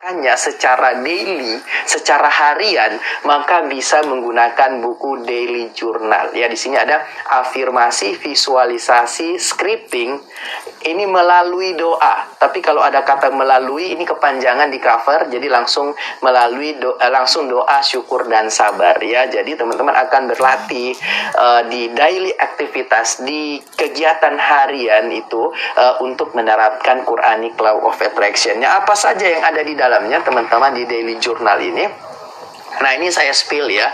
hanya secara daily, secara harian, maka bisa menggunakan buku daily journal. Ya, di sini ada afirmasi, visualisasi, scripting. Ini melalui doa. Tapi kalau ada kata melalui, ini kepanjangan di cover, jadi langsung melalui langsung doa, syukur dan sabar. Ya, jadi teman-teman akan berlatih di daily aktivitas, di kegiatan harian itu untuk menerapkan Quranic Law of Attraction-nya. Apa saja yang ada di dalamnya teman-teman di daily journal ini? Nah, ini saya spill ya.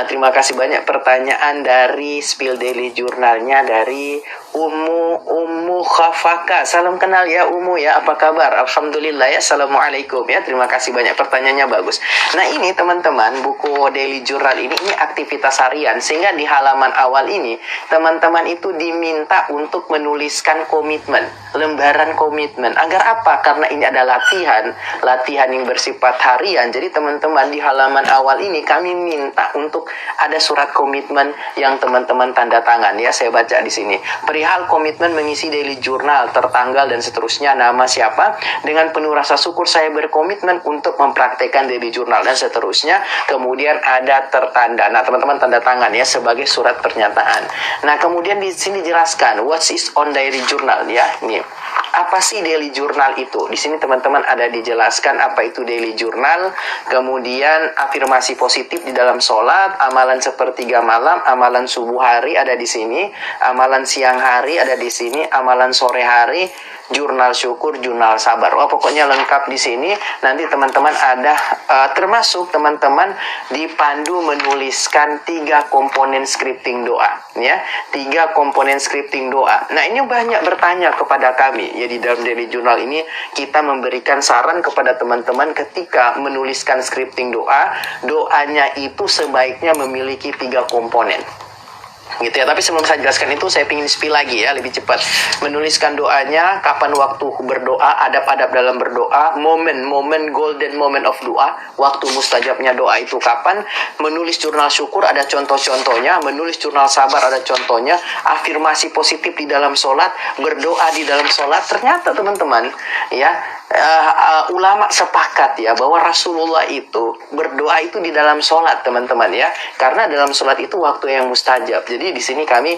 Terima kasih banyak pertanyaan dari spill daily journalnya dari Umu Khafaka. Salam kenal ya Umu ya, apa kabar? Alhamdulillah ya, assalamualaikum ya. Terima kasih banyak, pertanyaannya bagus. Nah, ini teman-teman, buku daily journal ini aktivitas harian, sehingga di halaman awal ini teman-teman itu diminta untuk menuliskan komitmen, lembaran komitmen. Agar apa? Karena ini ada latihan yang bersifat harian. Jadi teman-teman, di halaman awal ini kami minta untuk ada surat komitmen yang teman-teman tanda tangan ya. Saya baca di sini. Perihal komitmen mengisi daily journal, tertanggal dan seterusnya, nama siapa, dengan penuh rasa syukur saya berkomitmen untuk mempraktekkan daily journal dan seterusnya. Kemudian ada tertanda. Nah, teman-teman tanda tangan ya sebagai surat pernyataan. Nah, kemudian di sini jelaskan what is on diary journal ya. Ini apa sih daily journal itu? Di sini teman-teman ada dijelaskan apa itu daily journal. Kemudian afirmasi positif di dalam sholat, amalan sepertiga malam, amalan subuh hari ada di sini, amalan siang hari ada di sini, amalan sore hari, jurnal syukur, jurnal sabar. Pokoknya lengkap di sini. Nanti teman-teman ada termasuk teman-teman dipandu menuliskan 3 komponen scripting doa ya. 3 komponen scripting doa. Nah, ini banyak bertanya kepada kami. Ya, di dalam daily journal ini kita memberikan saran kepada teman-teman ketika menuliskan scripting doa, doanya itu sebaiknya memiliki 3 komponen. Gitu ya. Tapi sebelum saya jelaskan itu, saya ingin spill lagi ya, lebih cepat. Menuliskan doanya, kapan waktu berdoa, adab-adab dalam berdoa, momen golden moment of doa, waktu mustajabnya doa itu kapan, menulis jurnal syukur ada contoh-contohnya, menulis jurnal sabar ada contohnya, afirmasi positif di dalam sholat, berdoa di dalam sholat. Ternyata teman-teman ya, ulama sepakat ya bahwa Rasulullah itu berdoa itu di dalam sholat teman-teman ya, karena dalam sholat itu waktu yang mustajab. Jadi di sini kami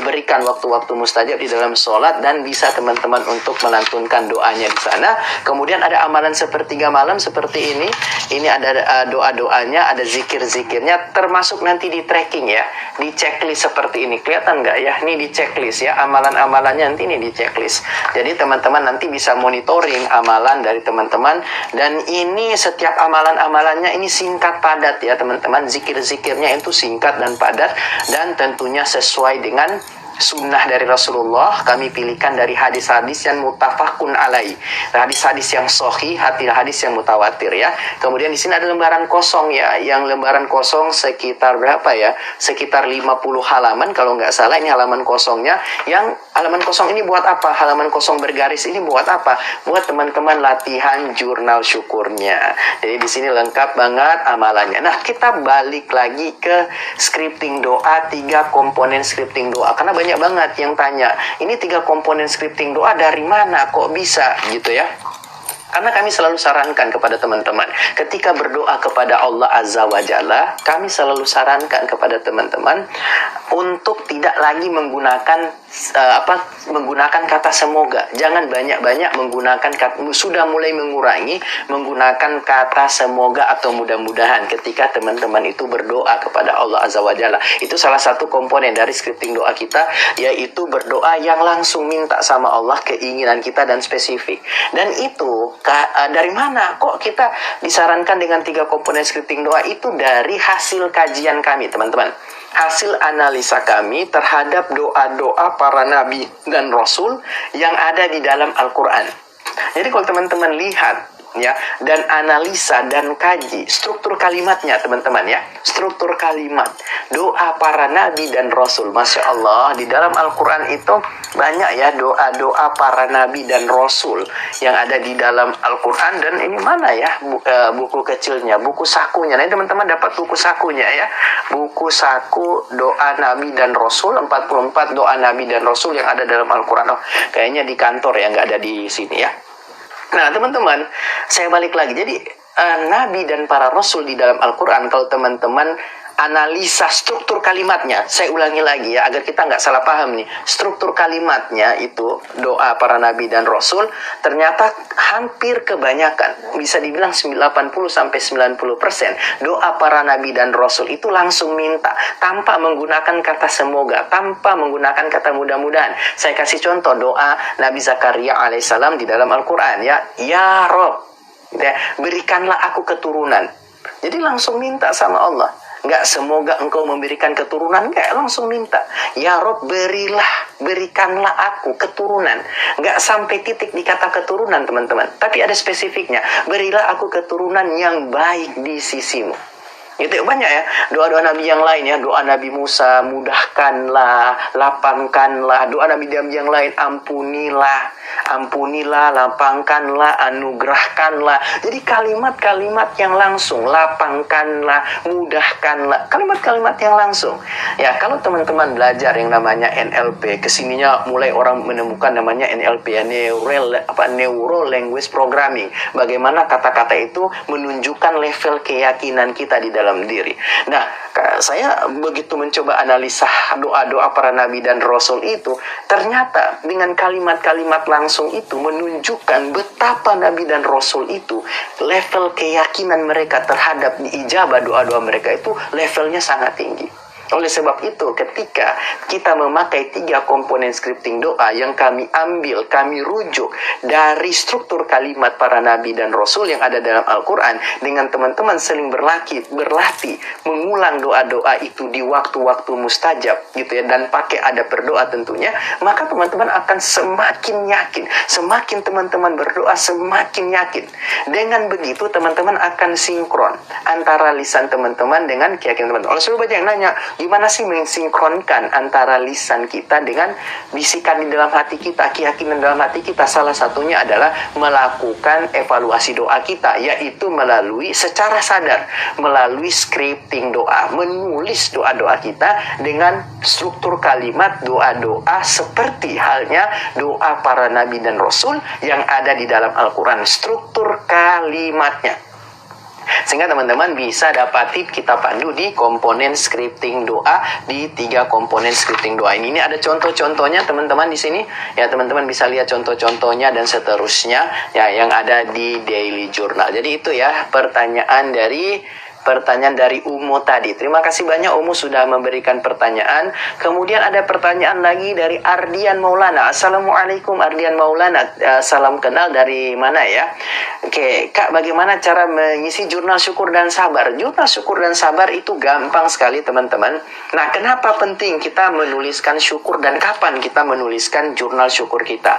berikan waktu-waktu mustajab di dalam sholat dan bisa teman-teman untuk melantunkan doanya di sana. Kemudian ada amalan sepertiga malam seperti ini. Ini ada doa-doanya, ada zikir-zikirnya, termasuk nanti di tracking ya, di checklist seperti ini. Kelihatan nggak ya? Ini di checklist ya, amalan-amalannya nanti ini di checklist. Jadi teman-teman nanti bisa monitoring amalan dari teman-teman, dan ini setiap amalan-amalannya ini singkat padat ya teman-teman. Zikir-zikirnya itu singkat dan padat, dan tentunya sesuai dengan sunnah dari Rasulullah. Kami pilihkan dari hadis-hadis yang mutafakun alai, hadis-hadis yang sahih, hadis yang mutawatir ya. Kemudian di sini ada lembaran kosong ya, yang lembaran kosong sekitar berapa ya, sekitar 50 halaman kalau nggak salah. Ini halaman kosongnya. Yang halaman kosong ini buat apa? Halaman kosong bergaris ini buat apa? Buat teman-teman latihan jurnal syukurnya. Jadi di sini lengkap banget amalannya. Nah, kita balik lagi ke scripting doa, 3 komponen scripting doa, karena banyak banget yang tanya, ini 3 komponen scripting doa dari mana kok bisa gitu ya. Karena kami selalu sarankan kepada teman-teman, ketika berdoa kepada Allah Azza wa Jalla, kami selalu sarankan kepada teman-teman untuk tidak lagi menggunakan kata semoga. Jangan banyak-banyak menggunakan kata, sudah mulai mengurangi menggunakan kata semoga atau mudah-mudahan ketika teman-teman itu berdoa kepada Allah Azza wa Jalla. Itu salah satu komponen dari scripting doa kita, yaitu berdoa yang langsung minta sama Allah keinginan kita dan spesifik. Dan itu dari mana kok kita disarankan dengan 3 komponen scripting doa itu? Dari hasil kajian kami teman-teman, hasil analisa kami terhadap doa-doa para nabi dan rasul yang ada di dalam Al-Quran. Jadi kalau teman-teman lihat ya, dan analisa dan kaji struktur kalimatnya teman-teman ya, struktur kalimat doa para nabi dan rasul, Masya Allah, di dalam Al-Quran itu banyak ya doa-doa para nabi dan rasul yang ada di dalam Al-Quran. Dan ini mana ya buku kecilnya, buku sakunya. Nah, teman-teman dapat buku sakunya ya, buku saku doa nabi dan rasul, 44 doa nabi dan rasul yang ada dalam Al-Quran. Kayaknya di kantor ya, nggak ada di sini ya. Nah, teman-teman, saya balik lagi. Jadi, Nabi dan para Rasul di dalam Al-Quran, kalau teman-teman analisa struktur kalimatnya, saya ulangi lagi ya, agar kita nggak salah paham nih. Struktur kalimatnya itu, doa para Nabi dan Rasul, ternyata hampir kebanyakan, bisa dibilang 80-90%, doa para Nabi dan Rasul itu langsung minta, tanpa menggunakan kata semoga, tanpa menggunakan kata mudah-mudahan. Saya kasih contoh doa Nabi Zakaria alaihissalam di dalam Al-Quran ya, Ya Rob, ya, berikanlah aku keturunan. Jadi langsung minta sama Allah. Nggak semoga engkau memberikan keturunan, nggak, langsung minta. Ya Rob, berikanlah aku keturunan. Nggak sampai titik di kata keturunan, teman-teman. Tapi ada spesifiknya. Berilah aku keturunan yang baik di sisimu. Itu banyak ya, doa-doa Nabi yang lain ya. Doa Nabi Musa, mudahkanlah, lapangkanlah. Doa Nabi yang lain, ampunilah, lapangkanlah, anugerahkanlah. Jadi kalimat-kalimat yang langsung, lapangkanlah, mudahkanlah, kalimat-kalimat yang langsung. Ya, kalau teman-teman belajar yang namanya NLP, kesininya mulai orang menemukan namanya NLP ya, Neuro Language Programming. Bagaimana kata-kata itu menunjukkan level keyakinan kita di dalam diri. Nah, saya begitu mencoba analisa doa-doa para Nabi dan Rasul itu, ternyata dengan kalimat-kalimat langsung itu menunjukkan betapa Nabi dan Rasul itu level keyakinan mereka terhadap diijabah doa-doa mereka itu levelnya sangat tinggi. Oleh sebab itu, ketika kita memakai 3 komponen scripting doa yang kami ambil, kami rujuk dari struktur kalimat para Nabi dan Rasul yang ada dalam Al-Quran, dengan teman-teman sering berlatih mengulang doa-doa itu di waktu-waktu mustajab gitu ya, dan pakai adab berdoa tentunya, maka teman-teman akan semakin yakin. Semakin teman-teman berdoa, semakin yakin. Dengan begitu, teman-teman akan sinkron antara lisan teman-teman dengan keyakinan teman-teman. Oleh sebab banyak yang nanya, gimana sih mensinkronkan antara lisan kita dengan bisikan di dalam hati kita, keyakinan dalam hati kita? Salah satunya adalah melakukan evaluasi doa kita, yaitu melalui secara sadar, melalui scripting doa, menulis doa-doa kita dengan struktur kalimat doa-doa seperti halnya doa para Nabi dan Rasul yang ada di dalam Al-Quran, struktur kalimatnya. Sehingga teman-teman bisa dapati kita pandu di komponen scripting doa, di 3 komponen scripting doa ini. Ini ada contoh-contohnya teman-teman di sini. Ya, teman-teman bisa lihat contoh-contohnya dan seterusnya ya yang ada di daily journal. Jadi itu ya pertanyaan dari Umu tadi. Terima kasih banyak Umu sudah memberikan pertanyaan. Kemudian ada pertanyaan lagi dari Ardian Maulana. Assalamualaikum Ardian Maulana. Salam kenal dari mana ya? Oke, Kak, bagaimana cara mengisi jurnal syukur dan sabar? Jurnal syukur dan sabar itu gampang sekali teman-teman. Nah, kenapa penting kita menuliskan syukur dan kapan kita menuliskan jurnal syukur kita?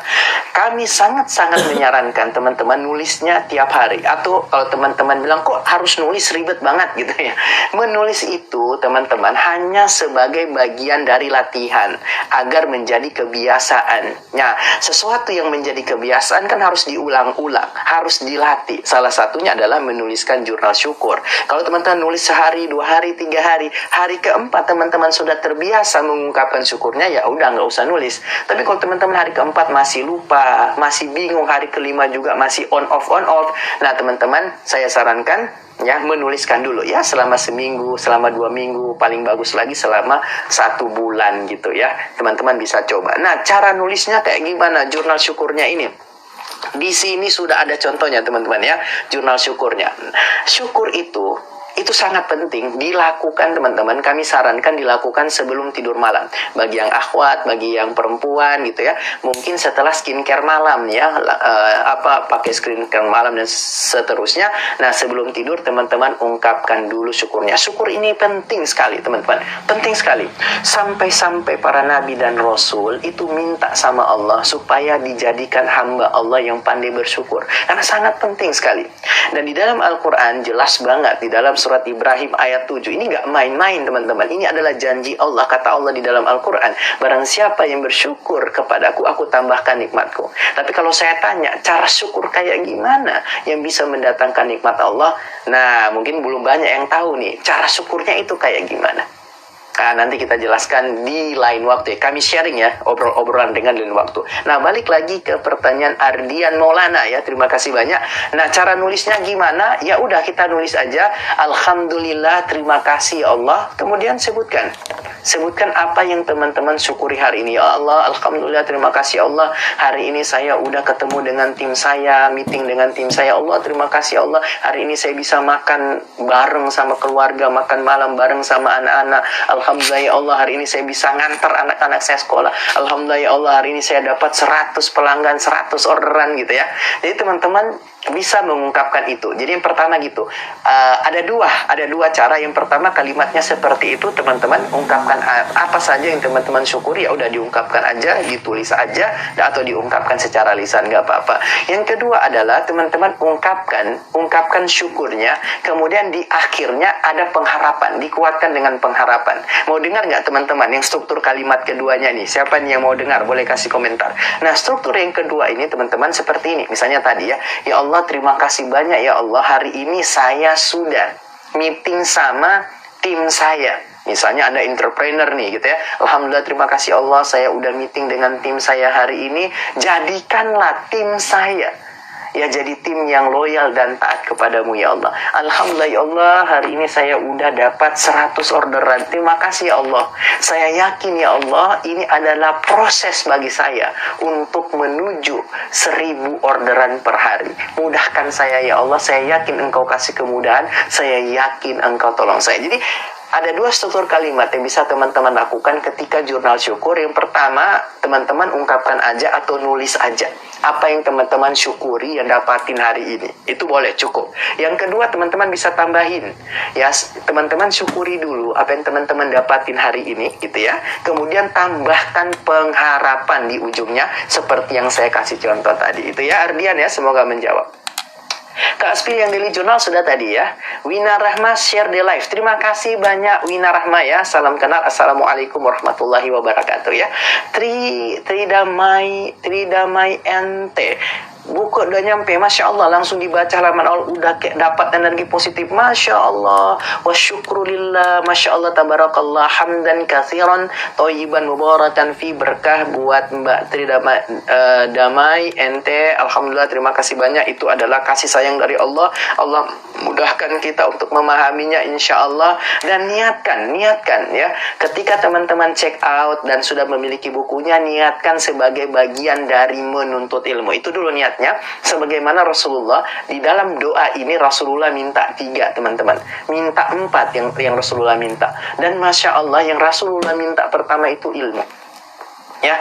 Kami sangat-sangat menyarankan teman-teman nulisnya tiap hari. Atau kalau teman-teman bilang kok harus nulis ribet banget gitu ya. Menulis itu teman-teman hanya sebagai bagian dari latihan agar menjadi kebiasaan. Nah, sesuatu yang menjadi kebiasaan kan harus diulang-ulang, harus dilatih. Salah satunya adalah menuliskan jurnal syukur. Kalau teman-teman nulis sehari, 2 hari, 3 hari, hari keempat teman-teman sudah terbiasa mengungkapkan syukurnya, ya udah nggak usah nulis. Tapi kalau teman-teman hari keempat masih lupa, masih bingung, hari kelima juga masih on off, nah teman-teman saya sarankan ya menuliskan dulu ya selama seminggu, selama 2 minggu, paling bagus lagi selama 1 bulan gitu ya. Teman-teman bisa coba. Nah, cara nulisnya kayak gimana jurnal syukurnya ini? Di sini sudah ada contohnya teman-teman ya, jurnal syukurnya. Syukur itu sangat penting dilakukan teman-teman. Kami sarankan dilakukan sebelum tidur malam. Bagi yang akhwat, bagi yang perempuan gitu ya. Mungkin setelah skincare malam ya, pakai skincare malam dan seterusnya. Nah, sebelum tidur teman-teman ungkapkan dulu syukurnya. Syukur ini penting sekali teman-teman. Penting sekali. Sampai-sampai para nabi dan rasul itu minta sama Allah supaya dijadikan hamba Allah yang pandai bersyukur. Karena sangat penting sekali. Dan di dalam Al-Quran jelas banget di dalam surat Ibrahim ayat 7. Ini gak main-main teman-teman. Ini adalah janji Allah. Kata Allah di dalam Al-Quran, barang siapa yang bersyukur kepadaku, aku tambahkan nikmatku. Tapi kalau saya tanya, cara syukur kayak gimana yang bisa mendatangkan nikmat Allah? Nah, mungkin belum banyak yang tahu nih, cara syukurnya itu kayak gimana. Nanti kita jelaskan di lain waktu ya. Kami sharing ya, obrolan dengan lain waktu. Nah, balik lagi ke pertanyaan Ardian Maulana ya. Terima kasih banyak. Nah, cara nulisnya gimana? Ya udah, kita nulis aja. Alhamdulillah, terima kasih Allah. Kemudian sebutkan apa yang teman-teman syukuri hari ini. Ya Allah, alhamdulillah, terima kasih Allah. Hari ini saya udah ketemu dengan tim saya, meeting dengan tim saya. Allah, terima kasih Allah. Hari ini saya bisa makan bareng sama keluarga, makan malam bareng sama anak-anak. Alhamdulillah ya Allah, hari ini saya bisa ngantar anak-anak saya sekolah. Alhamdulillah ya Allah, hari ini saya dapat 100 pelanggan, 100 orderan gitu ya. Jadi teman-teman bisa mengungkapkan itu. Jadi yang pertama gitu, ada dua cara. Yang pertama kalimatnya seperti itu, teman-teman ungkapkan apa saja yang teman-teman syukuri, ya udah diungkapkan aja, ditulis aja, atau diungkapkan secara lisan, nggak apa-apa. Yang kedua adalah teman-teman ungkapkan syukurnya, kemudian di akhirnya ada pengharapan, dikuatkan dengan pengharapan. Mau dengar nggak teman-teman yang struktur kalimat keduanya nih? Siapa nih yang mau dengar? Boleh kasih komentar. Nah, struktur yang kedua ini teman-teman seperti ini. Misalnya tadi ya, ya Allah, terima kasih banyak ya Allah, hari ini saya sudah meeting sama tim saya. Misalnya ada entrepreneur nih gitu ya. Alhamdulillah, terima kasih Allah, saya udah meeting dengan tim saya hari ini. Jadikanlah tim saya ya jadi tim yang loyal dan taat kepadamu ya Allah. Alhamdulillah ya Allah, hari ini saya udah dapat 100 orderan. Terima kasih ya Allah. Saya yakin ya Allah, ini adalah proses bagi saya untuk menuju 1000 orderan per hari. Mudahkan saya ya Allah. Saya yakin Engkau kasih kemudahan. Saya yakin Engkau tolong saya. Jadi ada dua struktur kalimat yang bisa teman-teman lakukan ketika jurnal syukur. Yang pertama, teman-teman ungkapkan aja atau nulis aja apa yang teman-teman syukuri yang dapatin hari ini. Itu boleh, cukup. Yang kedua, teman-teman bisa tambahin. Ya, teman-teman syukuri dulu apa yang teman-teman dapatin hari ini, gitu ya. Kemudian tambahkan pengharapan di ujungnya, seperti yang saya kasih contoh tadi. Itu ya, Ardian ya, semoga menjawab. Kak Aspi yang daily journal sudah tadi ya. Wina Rahma share the live. Terima kasih banyak Wina Rahma ya. Salam kenal. Assalamualaikum warahmatullahi wabarakatuh ya. Tridamai ente. Buku udah nyampe, Masya Allah, langsung dibaca halaman awal, udah kayak dapat energi positif. Masya Allah, wa syukrulillah, Masya Allah, tabarakallah, hamdan kathiran, toyiban mubarakan fi, berkah buat Mbak Damai ente. Alhamdulillah, terima kasih banyak. Itu adalah kasih sayang dari Allah. Allah mudahkan kita untuk memahaminya insya Allah. Dan niatkan ya, ketika teman-teman check out dan sudah memiliki bukunya, niatkan sebagai bagian dari menuntut ilmu. Itu dulu niat. Sebagaimana Rasulullah di dalam doa ini, Rasulullah minta 3 teman-teman, minta 4 yang Rasulullah minta. Dan Masya Allah, yang Rasulullah minta pertama itu ilmu ya.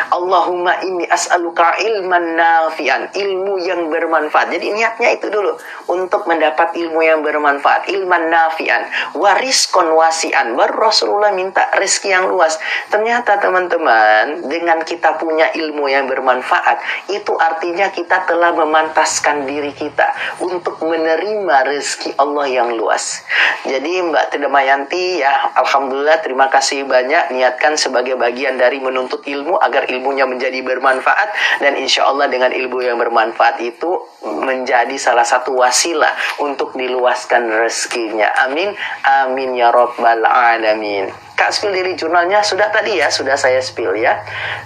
Allahumma inni as'aluka ilman nafi'an, ilmu yang bermanfaat. Jadi niatnya itu dulu, untuk mendapat ilmu yang bermanfaat, ilman nafi'an, wariskon wasi'an. Baru Rasulullah minta rezeki yang luas. Ternyata teman-teman, dengan kita punya ilmu yang bermanfaat, itu artinya kita telah memantaskan diri kita untuk menerima rezeki Allah yang luas. Jadi Mbak Tridamayanti ya, Alhamdulillah, terima kasih banyak. Niatkan sebagai bagian dari menuntut ilmu agar ilmunya menjadi bermanfaat, dan insya Allah dengan ilmu yang bermanfaat itu menjadi salah satu wasilah untuk diluaskan rezekinya. Amin amin ya rabbal alamin. Kak, spill dari jurnalnya sudah tadi ya, sudah saya spill ya.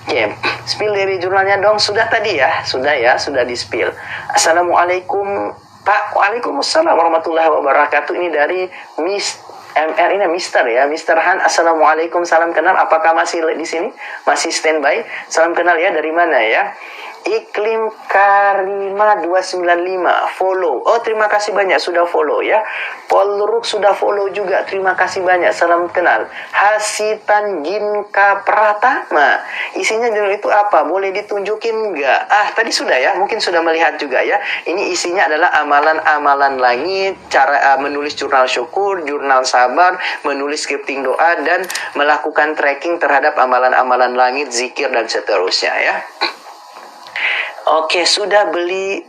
Oke, spill dari jurnalnya dong, sudah tadi ya, sudah di spill. Assalamualaikum Pak. Waalaikumsalam warahmatullahi wabarakatuh. Ini dari Miss MR ini Mister ya, Mister Han. Assalamualaikum, salam kenal. Apakah masih di sini? Masih standby? Salam kenal ya, dari mana ya? Iklim Karima 295 follow. Oh, terima kasih banyak sudah follow ya. Polruk sudah follow juga. Terima kasih banyak. Salam kenal. Hasitan Ginka Pratama. Isinya dulu itu apa? Boleh ditunjukin enggak? Tadi sudah ya. Mungkin sudah melihat juga ya. Ini isinya adalah amalan-amalan langit, cara menulis jurnal syukur, jurnal sabar, menulis scripting doa, dan melakukan tracking terhadap amalan-amalan langit, zikir dan seterusnya ya. Oke, sudah beli.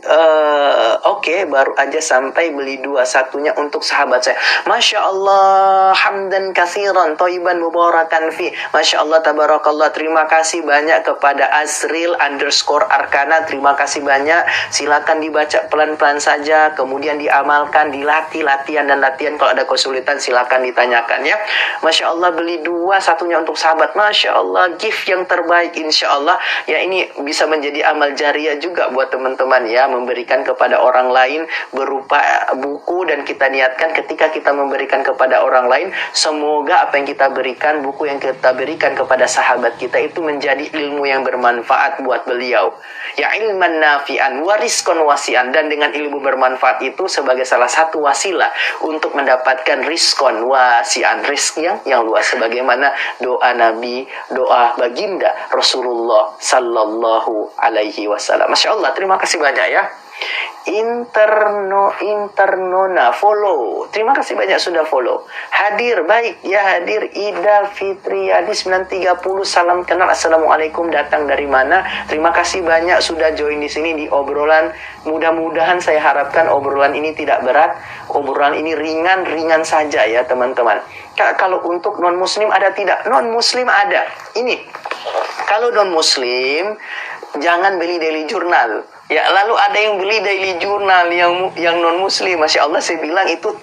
Oke, baru aja sampai beli 2 satunya untuk sahabat saya. Masya Allah, hamdan kathiran, toiban mubarakan fi. Masya Allah, tabarakallah. Terima kasih banyak kepada Azril _Arkana. Terima kasih banyak. Silakan dibaca pelan-pelan saja, kemudian diamalkan, dilatih, latihan dan latihan. Kalau ada kesulitan, silakan ditanyakan ya. Masya Allah, beli 2 satunya untuk sahabat. Masya Allah, gift yang terbaik insya Allah. Ya, ini bisa menjadi amal jariah juga buat teman-teman ya, memberikan kepada orang lain berupa buku, dan kita niatkan ketika kita memberikan kepada orang lain, semoga apa yang kita berikan, buku yang kita berikan kepada sahabat kita itu menjadi ilmu yang bermanfaat buat beliau. Ya, ilman nafi'an wariskon wasi'an, dan dengan ilmu bermanfaat itu sebagai salah satu wasilah untuk mendapatkan riskon wasi'an, rizki yang luas, sebagaimana doa Nabi, doa baginda Rasulullah sallallahu alaihi wasallam. Masya Allah, terima kasih banyak ya. Internona follow. Terima kasih banyak sudah follow. Hadir, baik ya, hadir Ida Fitriadi 930. Salam kenal, assalamualaikum, datang dari mana? Terima kasih banyak sudah join di sini di obrolan. Mudah-mudahan saya harapkan obrolan ini tidak berat. Obrolan ini ringan-ringan saja ya teman-teman. Kalau untuk non muslim ada tidak? Non muslim ada. Ini kalau non muslim jangan beli daily journal. Ya, lalu ada yang beli daily journal yang non muslim. Masya Allah, saya bilang itu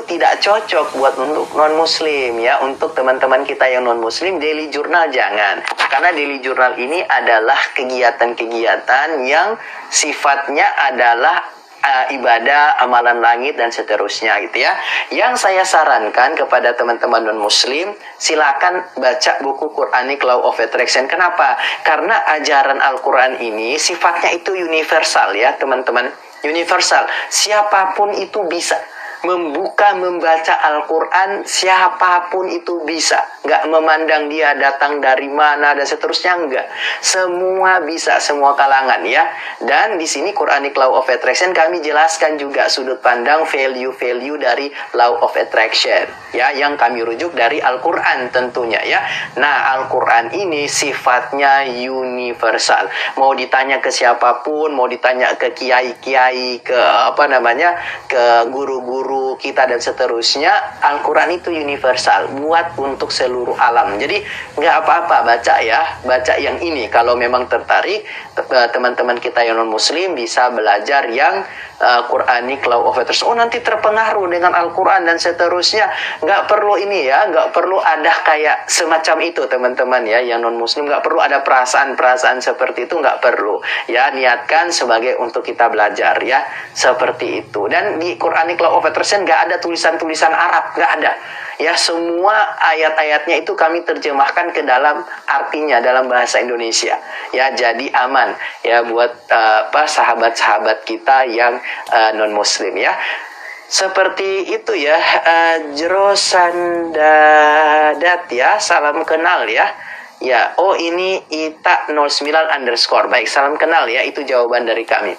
tidak cocok buat untuk non muslim ya. Untuk teman-teman kita yang non muslim, daily journal jangan. Karena daily journal ini adalah kegiatan-kegiatan yang sifatnya adalah ibadah, amalan langit dan seterusnya gitu ya. Yang saya sarankan kepada teman-teman non-muslim, silakan baca buku Quranic Law of Attraction. Kenapa? Karena ajaran Al-Quran ini sifatnya itu universal ya teman-teman. Universal. Siapapun itu bisa membaca Al-Quran, siapapun itu bisa, nggak memandang dia datang dari mana dan seterusnya, enggak. Semua bisa, semua kalangan ya. Dan di sini Quranic Law of Attraction kami jelaskan juga sudut pandang value-value dari Law of Attraction ya, yang kami rujuk dari Al-Quran tentunya ya. Nah, Al-Quran ini sifatnya universal. Mau ditanya ke siapapun, mau ditanya ke kiai-kiai, ke ke guru-guru kita dan seterusnya, Al-Quran itu universal, buat untuk seluruh alam. Jadi nggak apa-apa baca ya, baca yang ini. Kalau memang tertarik, teman-teman kita yang non muslim bisa belajar yang Quranic Law of Attraction. Oh, nanti terpengaruh dengan Al-Quran dan seterusnya. Nggak perlu ini ya, nggak perlu ada kayak semacam itu teman-teman ya, yang non muslim nggak perlu ada perasaan-perasaan seperti itu, nggak perlu ya. Niatkan sebagai untuk kita belajar ya, seperti itu. Dan di Quranic Law of Attraction nggak ada tulisan-tulisan Arab, nggak ada ya. Semua ayat-ayatnya itu kami terjemahkan ke dalam artinya dalam bahasa Indonesia ya. Jadi aman ya buat sahabat-sahabat kita yang non muslim ya. Seperti itu ya. Jerosandadat ya, salam kenal ya. Ya, oh ini Ita 09_. Baik, salam kenal ya, itu jawaban dari kami.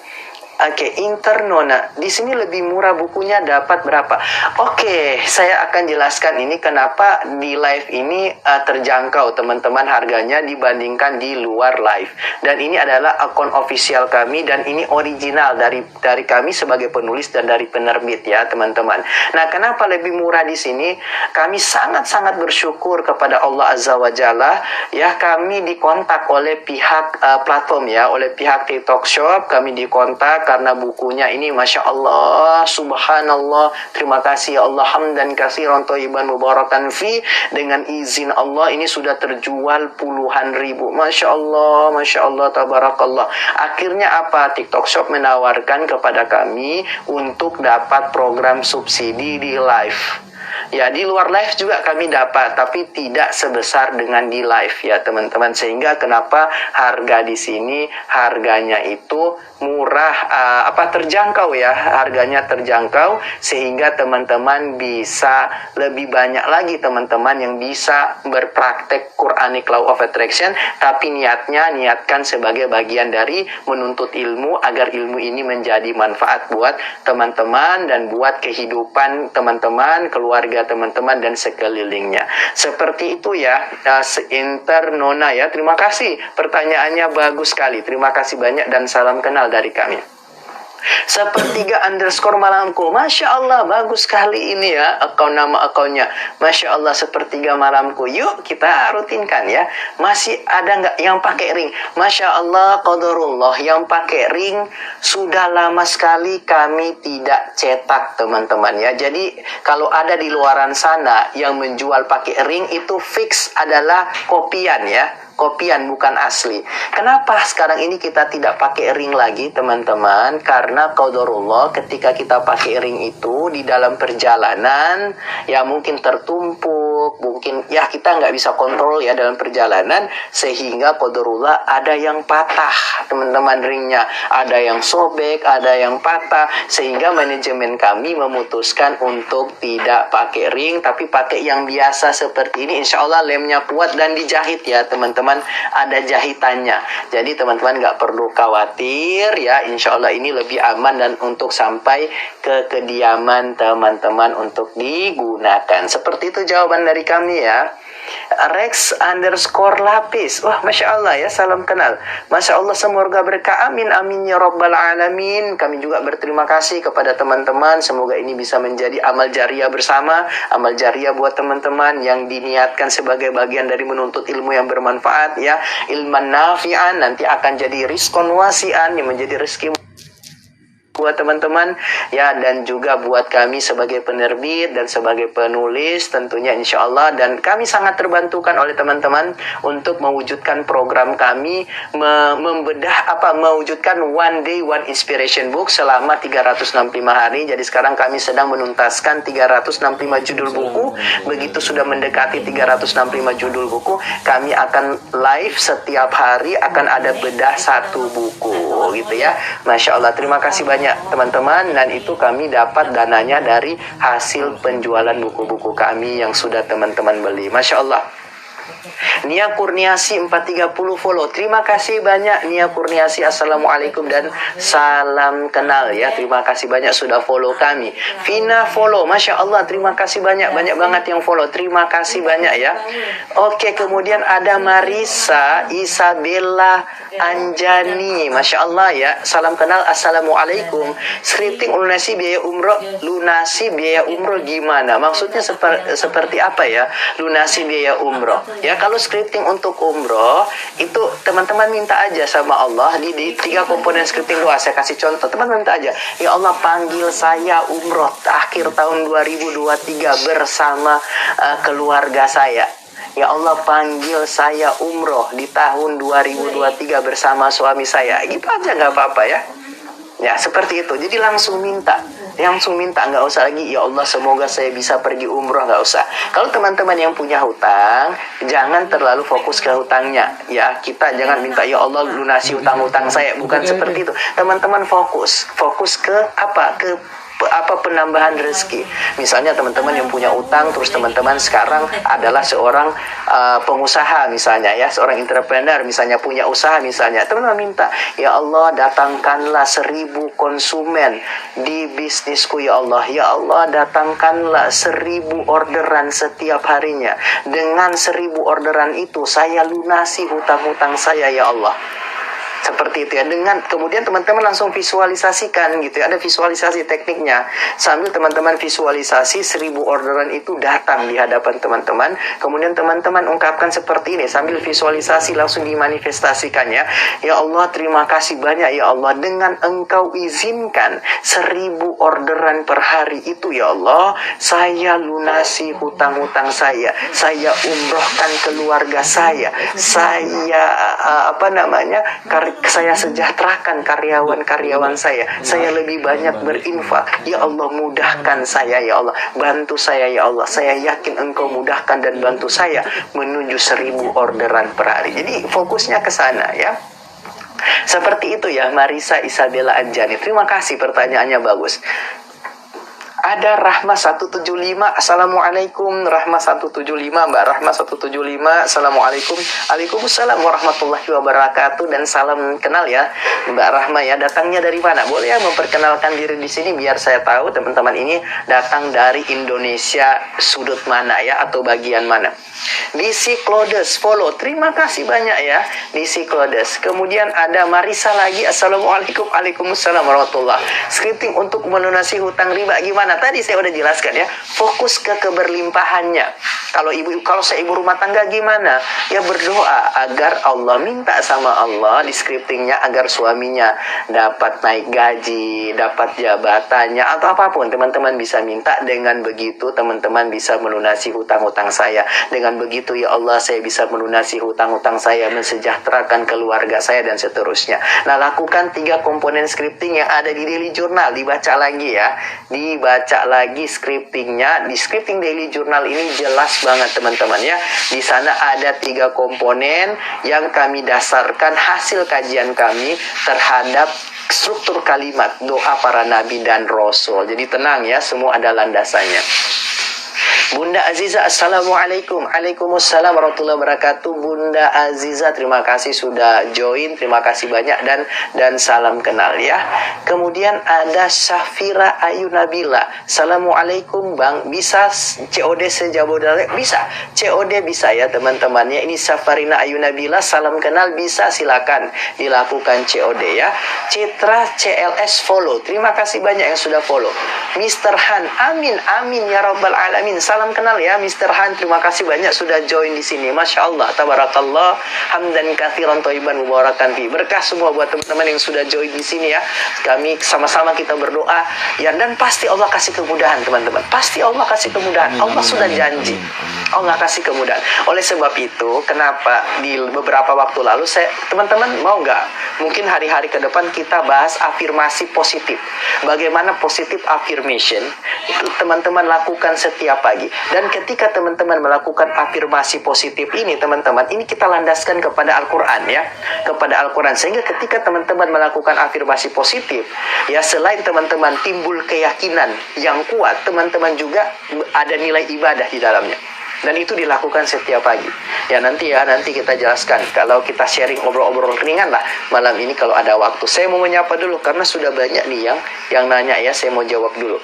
Oke, Internona. Di sini lebih murah bukunya, dapat berapa? Oke, saya akan jelaskan ini kenapa di live ini terjangkau teman-teman harganya dibandingkan di luar live. Dan ini adalah akun official kami, dan ini original dari kami sebagai penulis dan dari penerbit ya teman-teman. Nah, kenapa lebih murah di sini? Kami sangat-sangat bersyukur kepada Allah Azza wa Jalla ya. Kami dikontak oleh pihak platform ya, oleh pihak TikTok Shop. Kami dikontak karena bukunya ini Masya Allah, Subhanallah, terima kasih ya Allah, hamdan katsiran thayyiban mubarakan fi. Dengan izin Allah ini sudah terjual puluhan ribu. Masya Allah, tabarakallah. Akhirnya apa? TikTok Shop menawarkan kepada kami untuk dapat program subsidi di live. Ya, di luar live juga kami dapat, tapi tidak sebesar dengan di live ya teman-teman. Sehingga kenapa harga di sini harganya itu murah, terjangkau ya, harganya terjangkau, sehingga teman-teman bisa lebih banyak lagi teman-teman yang bisa berpraktek Quranic Law of Attraction, tapi niatkan sebagai bagian dari menuntut ilmu agar ilmu ini menjadi manfaat buat teman-teman dan buat kehidupan teman-teman, keluarga ya teman-teman dan sekelilingnya. Seperti itu ya, Internona ya. Terima kasih, pertanyaannya bagus sekali. Terima kasih banyak dan salam kenal dari kami. Sepertiga underscore malamku, Masya Allah, bagus sekali ini ya nama akunnya. Masya Allah, sepertiga malamku. Yuk kita rutinkan ya. Masih ada nggak yang pakai ring? Masya Allah, qadarullah, yang pakai ring sudah lama sekali kami tidak cetak teman-teman ya. Jadi kalau ada di luaran sana yang menjual pakai ring, itu fix adalah kopian ya. Kopian bukan asli. Kenapa sekarang ini kita tidak pakai ring lagi teman-teman? Karena qadarullah ketika kita pakai ring itu di dalam perjalanan ya mungkin tertumpuk, mungkin ya kita nggak bisa kontrol ya dalam perjalanan, sehingga qadarullah ada yang patah teman-teman ringnya, ada yang sobek, ada yang patah, sehingga manajemen kami memutuskan untuk tidak pakai ring tapi pakai yang biasa seperti ini. Insya Allah lemnya kuat dan dijahit ya teman-teman, ada jahitannya. Jadi teman-teman nggak perlu khawatir ya. Insya Allah ini lebih aman dan untuk sampai ke kediaman teman-teman untuk digunakan. Seperti itu jawaban dari kami ya. Rex underscore lapis, wah Masya Allah ya, salam kenal. Masya Allah, semoga berkah, amin amin ya rabbal alamin. Kami juga berterima kasih kepada teman-teman. Semoga ini bisa menjadi amal jariah bersama, amal jariah buat teman-teman yang diniatkan sebagai bagian dari menuntut ilmu yang bermanfaat ya. Ilman nafi'an, nanti akan jadi rizqon wasi'an, yang menjadi rezeki buat teman-teman ya, dan juga buat kami sebagai penerbit dan sebagai penulis tentunya insya Allah. Dan kami sangat terbantukan oleh teman-teman untuk mewujudkan program kami, mewujudkan One Day One Inspiration Book selama 365 hari. Jadi sekarang kami sedang menuntaskan 365 judul buku. Begitu sudah mendekati 365 judul buku, kami akan live setiap hari, akan ada bedah satu buku gitu ya. Masya Allah, terima kasih banyak teman-teman, dan itu kami dapat dananya dari hasil penjualan buku-buku kami yang sudah teman-teman beli. Masya Allah. Nia Kurniasi 430 follow. Terima kasih banyak Nia Kurniasi. Assalamualaikum dan salam kenal ya. Terima kasih banyak sudah follow kami. Vina follow. Masya Allah, terima kasih banyak. Banyak banget yang follow. Terima kasih banyak ya. Oke, kemudian ada Marisa Isabella Anjani. Masya Allah ya. Salam kenal. Assalamualaikum. Scripting lunasi biaya umroh gimana? Maksudnya seperti apa ya? Lunasi biaya umroh. Ya, kalau scripting untuk umroh itu teman-teman minta aja sama Allah di 3 komponen scripting doa. Saya kasih contoh, teman-teman minta aja, ya Allah panggil saya umroh akhir tahun 2023 bersama keluarga saya. Ya Allah panggil saya umroh di tahun 2023 bersama suami saya. Gitu aja, nggak apa-apa ya. Ya seperti itu. Jadi langsung minta, nggak usah lagi ya Allah semoga saya bisa pergi umroh, nggak usah. Kalau teman-teman yang punya hutang, jangan terlalu fokus ke hutangnya ya. Kita jangan minta ya Allah lunasi hutang-hutang saya, bukan seperti itu. Teman-teman fokus ke penambahan rezeki. Misalnya teman-teman yang punya utang, terus teman-teman sekarang adalah seorang pengusaha misalnya ya, seorang entrepreneur misalnya, punya usaha misalnya, teman-teman minta ya Allah datangkanlah 1000 konsumen di bisnisku ya Allah. Ya Allah datangkanlah 1000 orderan setiap harinya. Dengan 1000 orderan itu saya lunasi hutang-hutang saya ya Allah. Seperti itu ya. Dengan kemudian teman-teman langsung visualisasikan gitu ya. Ada visualisasi tekniknya. Sambil teman-teman visualisasi 1000 orderan itu datang di hadapan teman-teman. Kemudian teman-teman ungkapkan seperti ini sambil visualisasi, langsung dimanifestasikan ya. Ya Allah terima kasih banyak ya Allah, dengan Engkau izinkan 1000 orderan per hari itu ya Allah, saya lunasi hutang-hutang saya umrohkan keluarga saya saya sejahterakan karyawan-karyawan saya lebih banyak berinfak. Ya Allah mudahkan saya ya Allah, bantu saya ya Allah. Saya yakin Engkau mudahkan dan bantu saya menuju 1000 orderan per hari. Jadi fokusnya ke sana ya. Seperti itu ya Marisa Isabella Anjani. Terima kasih, pertanyaannya bagus. Ada Rahma 175. Assalamualaikum Rahma 175. Mbak Rahma 175. Assalamualaikum. Waalaikumsalam warahmatullahi wabarakatuh. Dan salam kenal ya Mbak Rahma ya. Datangnya dari mana? Boleh ya memperkenalkan diri di sini biar saya tahu teman-teman ini datang dari Indonesia sudut mana ya, atau bagian mana. DC Clodes follow. Terima kasih banyak ya DC Clodes. Kemudian ada Marisa lagi. Assalamualaikum. Waalaikumsalam warahmatullahi. Scripting untuk melunasi hutang riba gimana? Tadi saya udah jelaskan ya. Fokus ke keberlimpahannya. Kalau saya ibu rumah tangga gimana? Ya berdoa agar Allah, minta sama Allah di scriptingnya agar suaminya dapat naik gaji, dapat jabatannya atau apapun. Teman-teman bisa minta. Dengan begitu teman-teman bisa melunasi hutang-hutang saya. Dengan begitu ya Allah, saya bisa melunasi hutang-hutang saya, mensejahterakan keluarga saya dan seterusnya. Nah, lakukan 3 komponen scripting yang ada di daily journal. Dibaca lagi ya, dibaca lagi scriptingnya. Di scripting daily journal ini jelas banget teman-teman ya. Di sana ada 3 komponen yang kami dasarkan hasil kajian kami terhadap struktur kalimat doa para nabi dan rasul. Jadi tenang ya, semua ada landasannya. Bunda Aziza, Assalamualaikum. Waalaikumsalam warahmatullahi wabarakatuh. Bunda Aziza, terima kasih sudah join. Terima kasih banyak dan salam kenal ya. Kemudian ada Syafira Ayu Nabila. Assalamualaikum Bang, bisa COD sejabodetabek? Bisa, COD bisa ya teman-temannya. Ini Syafirina Ayu Nabila, salam kenal, bisa, silakan dilakukan COD ya. Citra CLS follow. Terima kasih banyak yang sudah follow. Mr. Han, amin ya rabbal alamin. Salam kenal ya Mr. Han, terima kasih banyak sudah join di sini. Masya Allah, tabarakallah, hamdan katsiran thayyiban mubarakan fi. Berkah semua buat teman-teman yang sudah join di sini ya. Kami sama-sama kita berdoa ya, dan pasti Allah kasih kemudahan teman-teman. Pasti Allah kasih kemudahan. Allah sudah janji. Allah kasih kemudahan. Oleh sebab itu, kenapa di beberapa waktu lalu teman-teman mau nggak? Mungkin hari-hari ke depan kita bahas afirmasi positif. Bagaimana positif affirmation itu teman-teman lakukan setiap pagi. Dan ketika teman-teman melakukan afirmasi positif ini, teman-teman, ini kita landaskan kepada Al-Quran ya. Kepada Al-Quran. Sehingga ketika teman-teman melakukan afirmasi positif, ya selain teman-teman timbul keyakinan yang kuat, teman-teman juga ada nilai ibadah di dalamnya. Dan itu dilakukan setiap pagi. Ya nanti kita jelaskan. Kalau kita sharing obrol-obrol ringan lah malam ini kalau ada waktu. Saya mau menyapa dulu karena sudah banyak nih yang nanya ya. Saya mau jawab dulu.